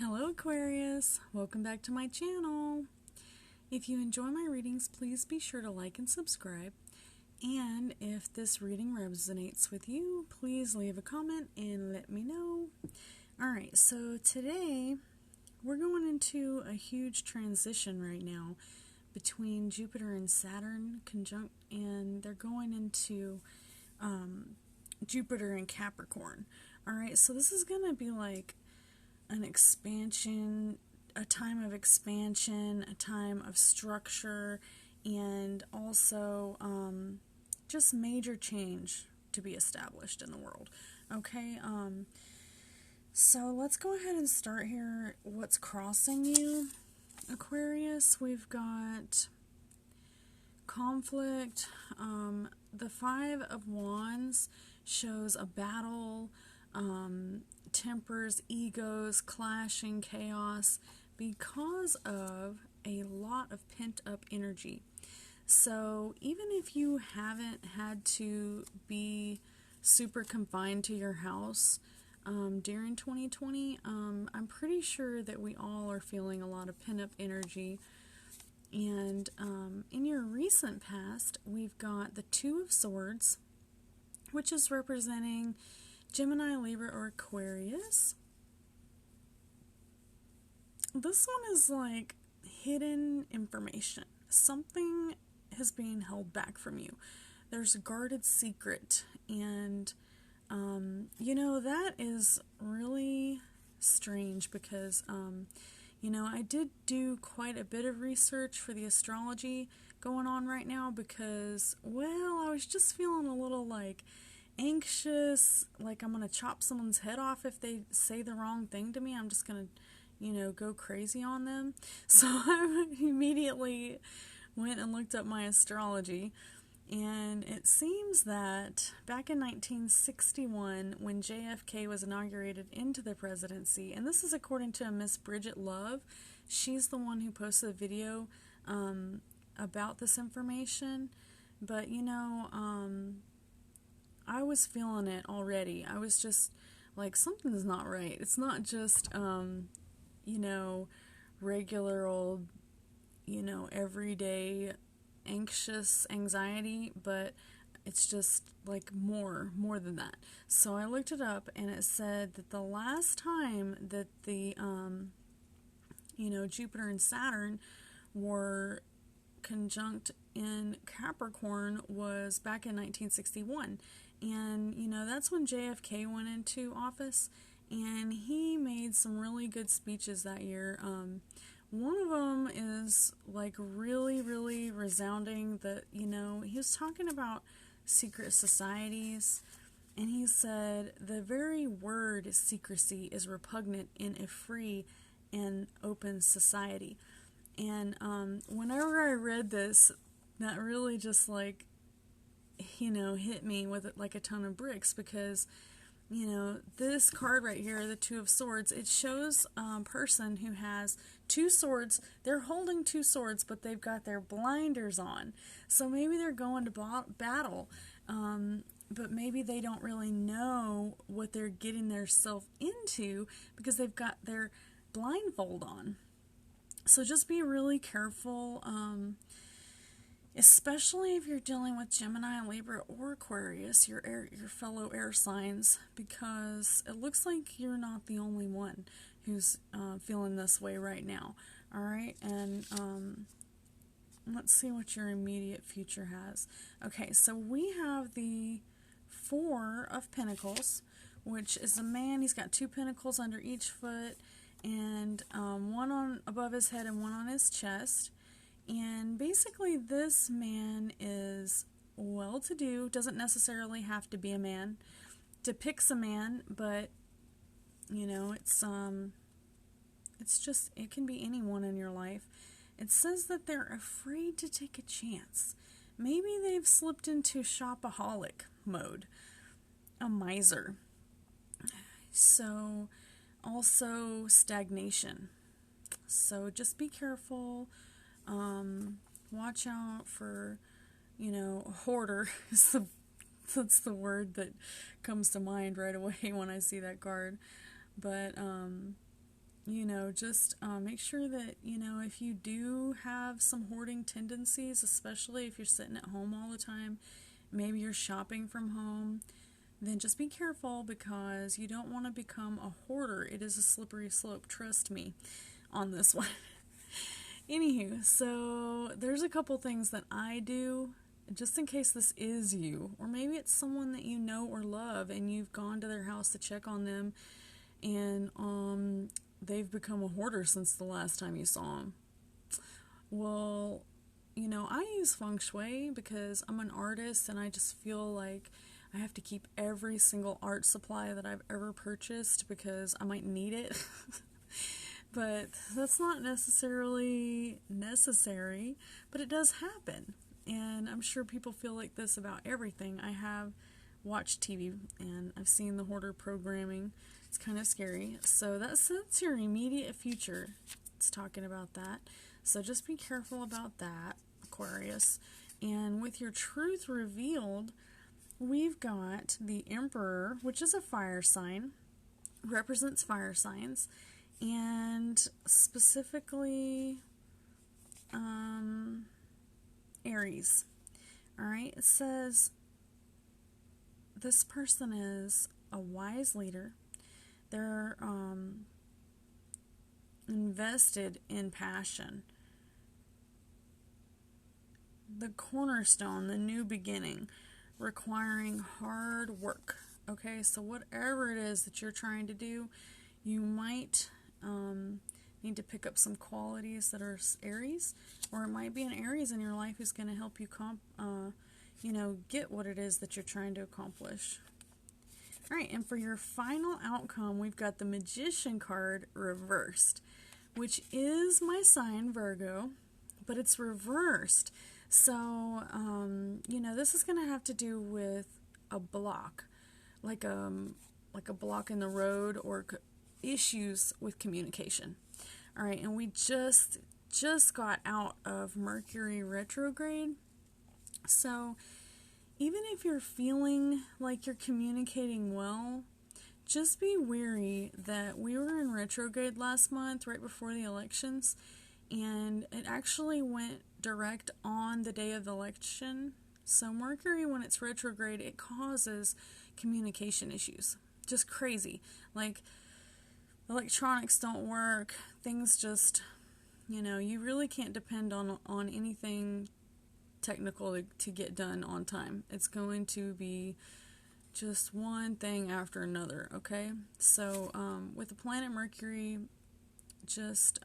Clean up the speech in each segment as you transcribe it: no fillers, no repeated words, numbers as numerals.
Hello Aquarius, welcome back to my channel. If you enjoy my readings, please be sure to like and subscribe. And if this reading resonates with you, please leave a comment and let me know. Alright, so today we're going into a huge transition right now between Jupiter and Saturn conjunct, and they're going into Jupiter and Capricorn. Alright, so this is going to be like an expansion, a time of expansion, a time of structure, and also just major change to be established in the world. Okay, so let's go ahead and start here. What's crossing you, Aquarius? We've got conflict. The Five of Wands shows a battle, tempers, egos, clashing, chaos because of a lot of pent-up energy. So even if you haven't had to be super confined to your house during 2020, I'm pretty sure that we all are feeling a lot of pent-up energy. And in your recent past, we've got the Two of Swords, which is representing Gemini, Libra, or Aquarius. This one is like hidden information. Something is being held back from you. There's a guarded secret, and that is really strange because I did do quite a bit of research for the astrology going on right now because, I was just feeling a little like anxious, like I'm going to chop someone's head off if they say the wrong thing to me. I'm just going to, go crazy on them. So I immediately went and looked up my astrology, and it seems that back in 1961, when JFK was inaugurated into the presidency, and this is according to Miss Bridget Love, she's the one who posted a video about this information, but I was feeling it already. I was just like, something's not right. It's not just, regular old, everyday anxious anxiety, but it's just like more than that. So I looked it up, and it said that the last time that the, Jupiter and Saturn were conjunct in Capricorn was back in 1961. And, that's when JFK went into office, and he made some really good speeches that year. One of them is, like, really, really resounding that, he was talking about secret societies, and he said, the very word secrecy is repugnant in a free and open society. And whenever I read this, that really just, like, hit me with it like a ton of bricks, because, this card right here, the Two of Swords, it shows a person who has two swords. They're holding two swords, but they've got their blinders on. So maybe they're going to battle, but maybe they don't really know what they're getting themselves into because they've got their blindfold on. So just be really careful, especially if you're dealing with Gemini, Libra, or Aquarius, your fellow air signs, because it looks like you're not the only one who's feeling this way right now. All right, and let's see what your immediate future has. Okay, so we have the Four of Pentacles, which is a man. He's got two pentacles under each foot, and one on above his head and one on his chest. And basically this man is well-to-do, doesn't necessarily have to be a man, depicts a man, but it's just, it can be anyone in your life. It says that they're afraid to take a chance. Maybe they've slipped into shopaholic mode, a miser. So also stagnation. So just be careful. Watch out for, a hoarder. That's the word that comes to mind right away when I see that card. But, just make sure that, if you do have some hoarding tendencies, especially if you're sitting at home all the time, maybe you're shopping from home, then just be careful, because you don't want to become a hoarder. It is a slippery slope, trust me on this one. Anywho, so there's a couple things that I do just in case this is you, or maybe it's someone that you know or love and you've gone to their house to check on them, and they've become a hoarder since the last time you saw them. Well, I use feng shui because I'm an artist, and I just feel like I have to keep every single art supply that I've ever purchased because I might need it. But that's not necessarily necessary, but it does happen. And I'm sure people feel like this about everything. I have watched TV and I've seen the hoarder programming. It's kind of scary. So that's your immediate future. It's talking about that. So just be careful about that, Aquarius. And with your truth revealed, we've got the Emperor, which is a fire sign, represents fire signs, and specifically Aries. Alright, it says this person is a wise leader. They're invested in passion. The cornerstone, the new beginning, requiring hard work. Okay, so whatever it is that you're trying to do, you might need to pick up some qualities that are Aries, or it might be an Aries in your life who's going to help you get what it is that you're trying to accomplish. All right, and for your final outcome, we've got the Magician card reversed, which is my sign, Virgo, but it's reversed. So, this is going to have to do with a block, like a block in the road, or issues with communication. All right, and we just got out of Mercury retrograde. So even if you're feeling like you're communicating well, just be wary that we were in retrograde last month, right before the elections, and it actually went direct on the day of the election. So Mercury, when it's retrograde, it causes communication issues. Just crazy. Like, electronics don't work, things just, you really can't depend on anything technical to get done on time. It's going to be just one thing after another, okay? So, with the planet Mercury, just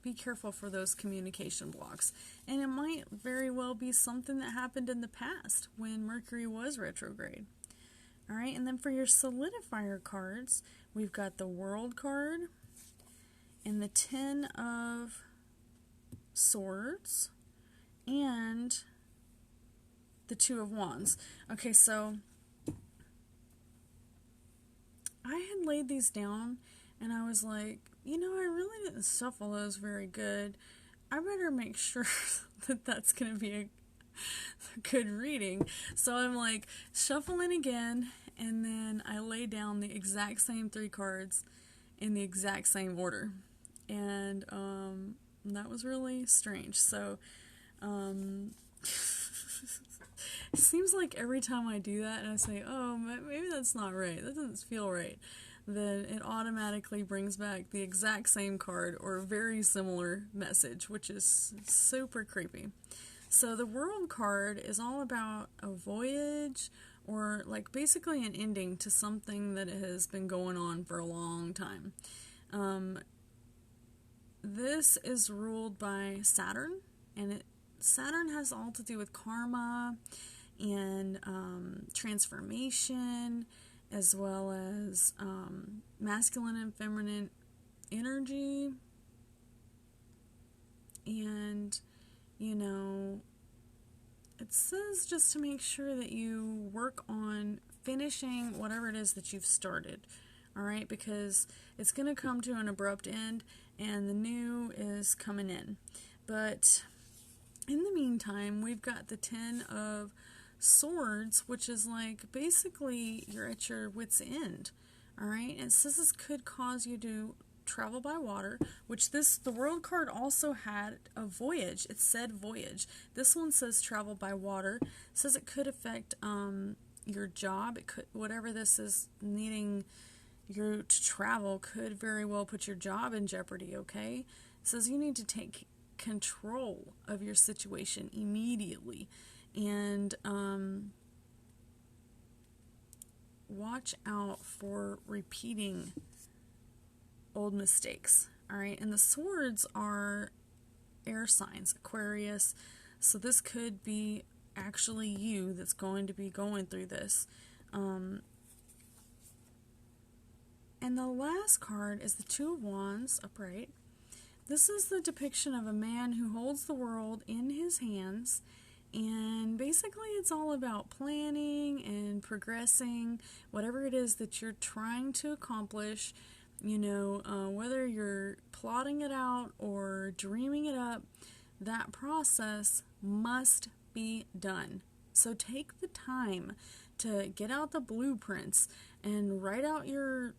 be careful for those communication blocks. And it might very well be something that happened in the past when Mercury was retrograde. All right, and then for your solidifier cards, we've got the World card and the Ten of Swords and the Two of Wands. Okay, so I had laid these down and I was like, I really didn't shuffle those very good. I better make sure that that's going to be a good reading. So I'm like shuffling again, and then I lay down the exact same 3 cards in the exact same order, and that was really strange. So it seems like every time I do that and I say, oh, maybe that's not right, that doesn't feel right, then it automatically brings back the exact same card or very similar message, which is super creepy. So the World card is all about a voyage, or like basically an ending to something that has been going on for a long time. This is ruled by Saturn, and Saturn has all to do with karma and transformation, as well as masculine and feminine energy, and it says just to make sure that you work on finishing whatever it is that you've started, all right, because it's going to come to an abrupt end and the new is coming in. But in the meantime, we've got the Ten of Swords, which is like basically you're at your wit's end, all right, and it says this could cause you to travel by water, which the world card also had a voyage. It said voyage. This one says travel by water. It says it could affect your job. It could, whatever this is needing you to travel could very well put your job in jeopardy, okay? It says you need to take control of your situation immediately, and watch out for repeating old mistakes. All right, and the swords are air signs, Aquarius, so this could be actually you that's going to be going through this. And the last card is the Two of Wands, upright. This is the depiction of a man who holds the world in his hands, and basically it's all about planning and progressing, whatever it is that you're trying to accomplish, you know, whether you're plotting it out or dreaming it up, that process must be done. So take the time to get out the blueprints and write out your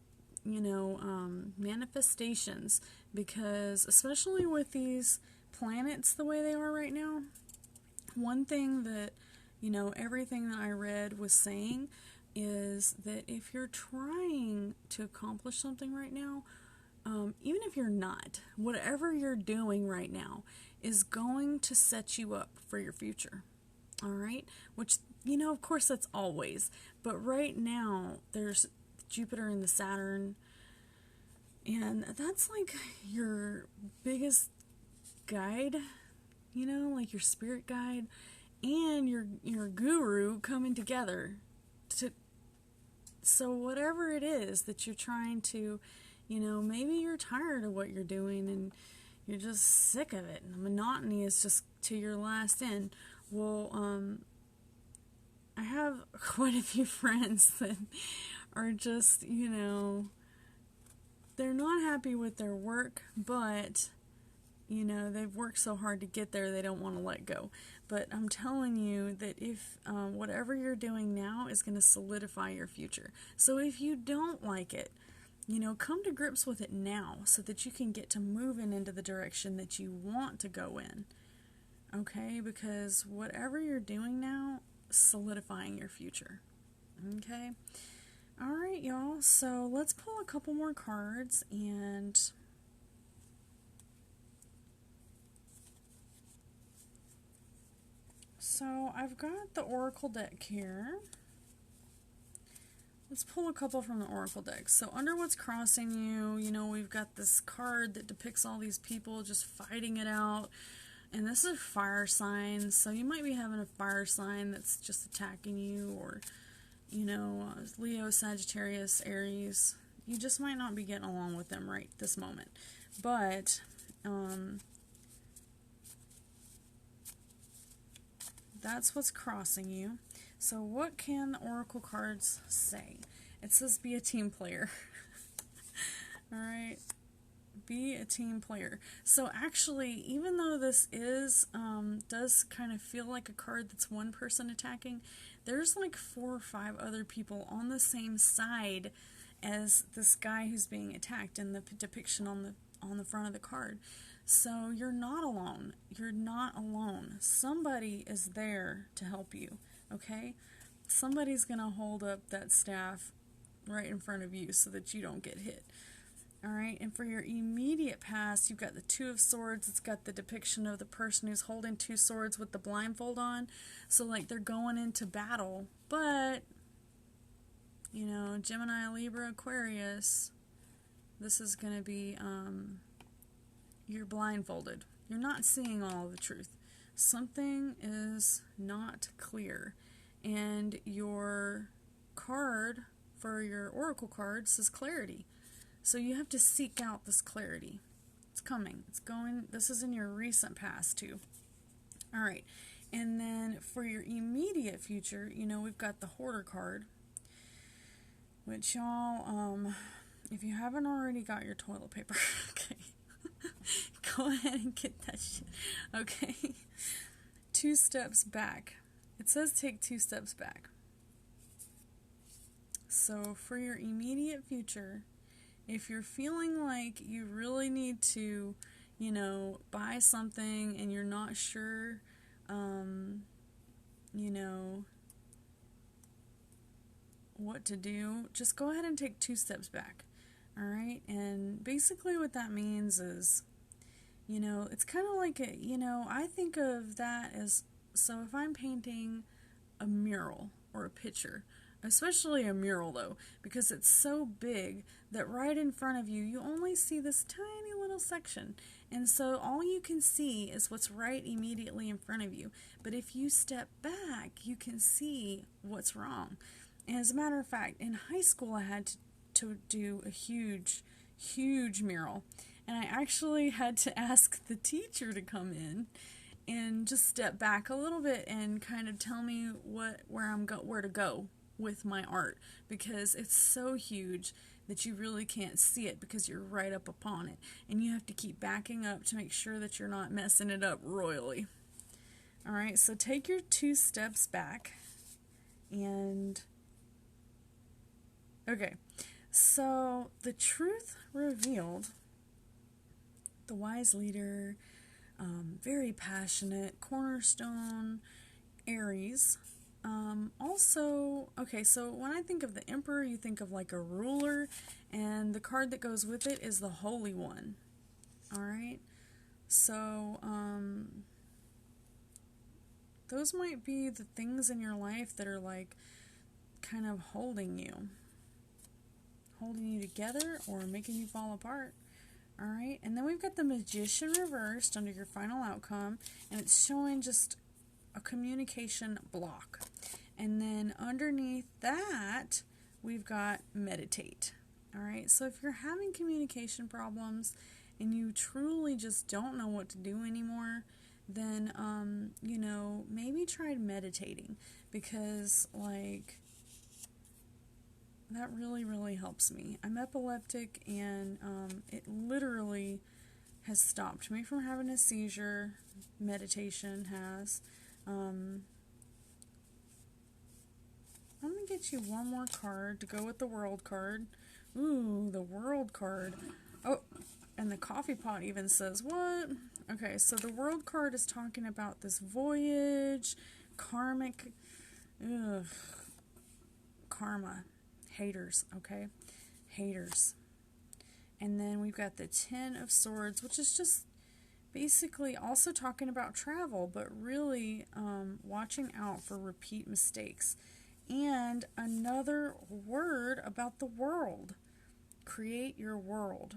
manifestations, because especially with these planets the way they are right now, one thing that, everything that I read was saying is that if you're trying to accomplish something right now, even if you're not, whatever you're doing right now is going to set you up for your future. All right? Which, of course that's always, but right now there's Jupiter and the Saturn, and that's like your biggest guide, like your spirit guide and your guru coming together so whatever it is that you're trying to, maybe you're tired of what you're doing and you're just sick of it and the monotony is just to your last end. Well, I have quite a few friends that are just, they're not happy with their work, but, they've worked so hard to get there, they don't want to let go. But I'm telling you that if whatever you're doing now is going to solidify your future. So if you don't like it, come to grips with it now so that you can get to moving into the direction that you want to go in. Okay? Because whatever you're doing now, solidifying your future. Okay? Alright, y'all. So let's pull a couple more cards and so I've got the Oracle deck here. Let's pull a couple from the Oracle deck. So under what's crossing you, we've got this card that depicts all these people just fighting it out. And this is a fire sign, so you might be having a fire sign that's just attacking you, or, Leo, Sagittarius, Aries. You just might not be getting along with them right this moment. But, that's what's crossing you. So what can the Oracle cards say? It says be a team player. Alright. Be a team player. So actually, even though this is, does kind of feel like a card that's one person attacking, there's like 4 or 5 other people on the same side as this guy who's being attacked in the depiction on the front of the card. So you're not alone. You're not alone. Somebody is there to help you, okay? Somebody's going to hold up that staff right in front of you so that you don't get hit. Alright, and for your immediate past, you've got the Two of Swords. It's got the depiction of the person who's holding 2 swords with the blindfold on. So, like, they're going into battle. But, Gemini, Libra, Aquarius, this is going to be, you're blindfolded. You're not seeing all the truth. Something is not clear. And your card for your Oracle card says clarity. So you have to seek out this clarity. It's coming. It's going. This is in your recent past, too. All right. And then for your immediate future, we've got the Hoarder card, which y'all, if you haven't already got your toilet paper, okay, go ahead and get that shit. Okay. 2 steps back. It says take 2 steps back. So for your immediate future, if you're feeling like you really need to, buy something and you're not sure, you know, what to do, just go ahead and take 2 steps back. All right? And basically what that means is, it's kind of like I think of that as, so if I'm painting a mural or a picture, especially a mural though, because it's so big that right in front of you, you only see this tiny little section. And so all you can see is what's right immediately in front of you. But if you step back, you can see what's wrong. And as a matter of fact, in high school, I had to do a huge, huge mural. And I actually had to ask the teacher to come in and just step back a little bit and kind of tell me where to go with my art, because it's so huge that you really can't see it because you're right up upon it, and you have to keep backing up to make sure that you're not messing it up royally. All right, so take your 2 steps back, and okay, so the truth revealed, the wise leader, very passionate, cornerstone, Aries. Also, okay, so when I think of the Emperor, you think of like a ruler, and the card that goes with it is the Holy One. Alright? So, those might be the things in your life that are like kind of holding you together or making you fall apart. Alright, and then we've got the Magician reversed under your final outcome, and it's showing just a communication block. And then underneath that, we've got meditate. Alright, so if you're having communication problems and you truly just don't know what to do anymore, then, maybe try meditating, because, like, that really, really helps me. I'm epileptic, and it literally has stopped me from having a seizure. Meditation has. I'm going to get you one more card to go with the World card. Ooh, the World card. Oh, and the coffee pot even says, what? Okay, so the World card is talking about this voyage, karmic, karma. Haters, okay? Haters. And then we've got the 10 of Swords, which is just basically also talking about travel, but really watching out for repeat mistakes. And another word about the world. Create your world.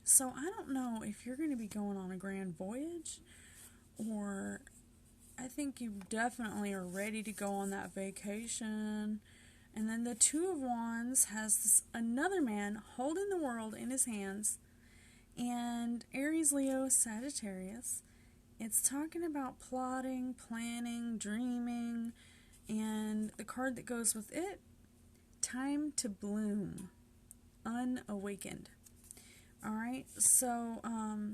So I don't know if you're going to be going on a grand voyage, or I think you definitely are ready to go on that vacation. And then the 2 of Wands has another man holding the world in his hands. And Aries, Leo, Sagittarius. It's talking about plotting, planning, dreaming. And the card that goes with it, time to bloom. Unawakened. Alright, so, I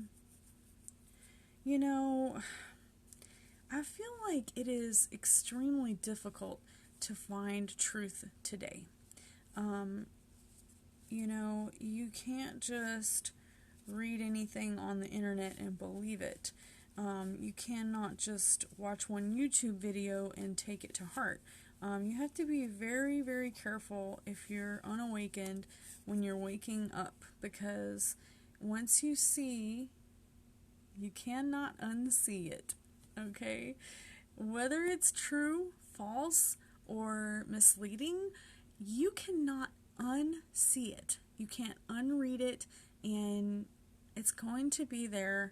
feel like it is extremely difficult to find truth today. You can't just read anything on the internet and believe it. You cannot just watch one YouTube video and take it to heart. You have to be very, very careful if you're unawakened when you're waking up, because once you see, you cannot unsee it, okay? Whether it's true, false, or misleading, you cannot unsee it. You can't unread it, and it's going to be there.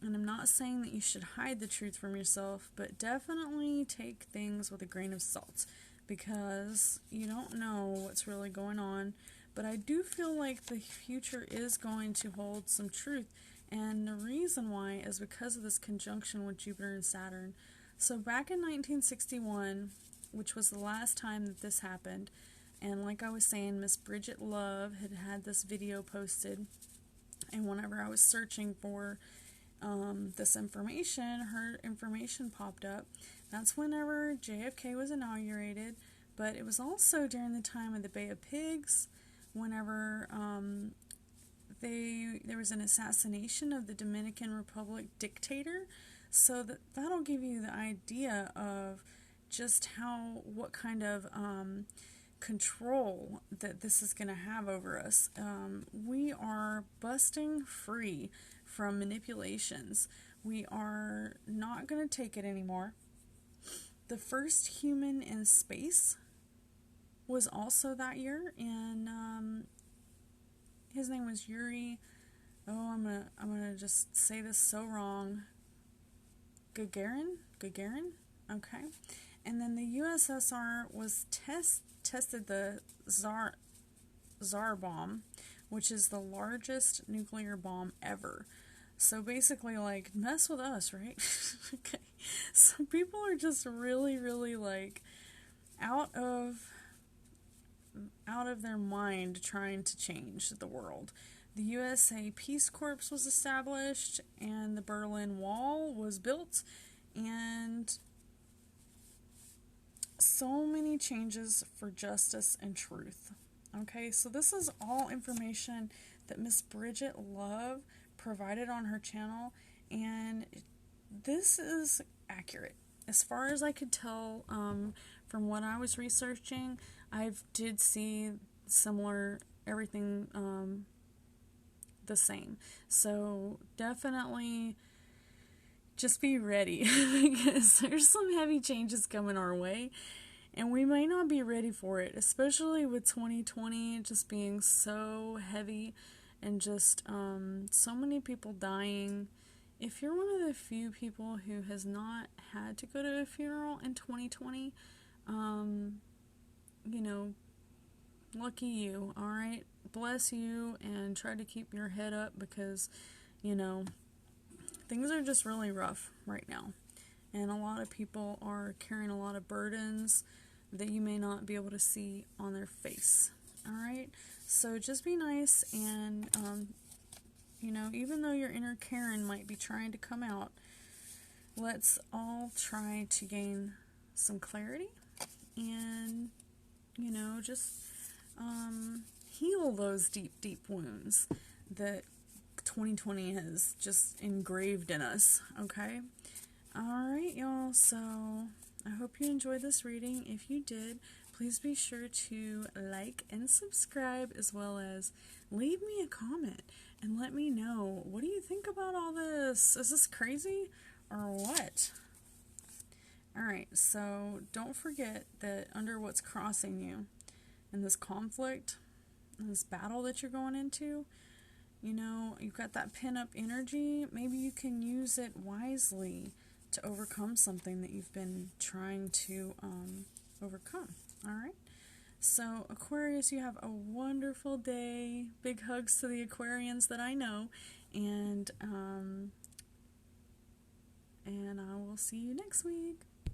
And I'm not saying that you should hide the truth from yourself, but definitely take things with a grain of salt, because you don't know what's really going on. But I do feel like the future is going to hold some truth, and the reason why is because of this conjunction with Jupiter and Saturn. So back in 1961, which was the last time that this happened, and like I was saying, Miss Bridget Love had this video posted, and whenever I was searching for this information, her information popped up. That's whenever JFK was inaugurated, but it was also during the time of the Bay of Pigs, whenever there was an assassination of the Dominican Republic dictator. So that'll give you the idea of just what kind of control that this is going to have over us. We are busting free from manipulations. We are not going to take it anymore. The first human in space was also that year, and his name was Yuri. Oh, I'm gonna just say this so wrong. Gagarin. Okay. And then the USSR was tested the Tsar bomb, which is the largest nuclear bomb ever. So basically, like, mess with us, right? Okay. So people are just really, really, like, out of their mind trying to change the world. The USA Peace Corps was established, and the Berlin Wall was built, and so many changes for justice and truth. Okay, so this is all information that Miss Bridget Love provided on her channel, and this is accurate. As far as I could tell from what I was researching, I did see similar, everything the same. So definitely just be ready because there's some heavy changes coming our way, and we may not be ready for it, especially with 2020 just being so heavy and just so many people dying. If you're one of the few people who has not had to go to a funeral in 2020, you know, lucky you, alright? Bless you, and try to keep your head up because, you know, things are just really rough right now. And a lot of people are carrying a lot of burdens that you may not be able to see on their face, alright? So just be nice, and, you know, even though your inner Karen might be trying to come out, let's all try to gain some clarity and, you know, just heal those deep, deep wounds that 2020 has just engraved in us, okay? Alright, y'all, so I hope you enjoyed this reading. If you did, please be sure to like and subscribe, as well as leave me a comment and let me know, what do you think about all this? Is this crazy or what? Alright, so don't forget that under what's crossing you in this conflict, in this battle that you're going into, you know, you've got that pin-up energy. Maybe you can use it wisely to overcome something that you've been trying to overcome. Alright? So, Aquarius, you have a wonderful day. Big hugs to the Aquarians that I know. And I will see you next week.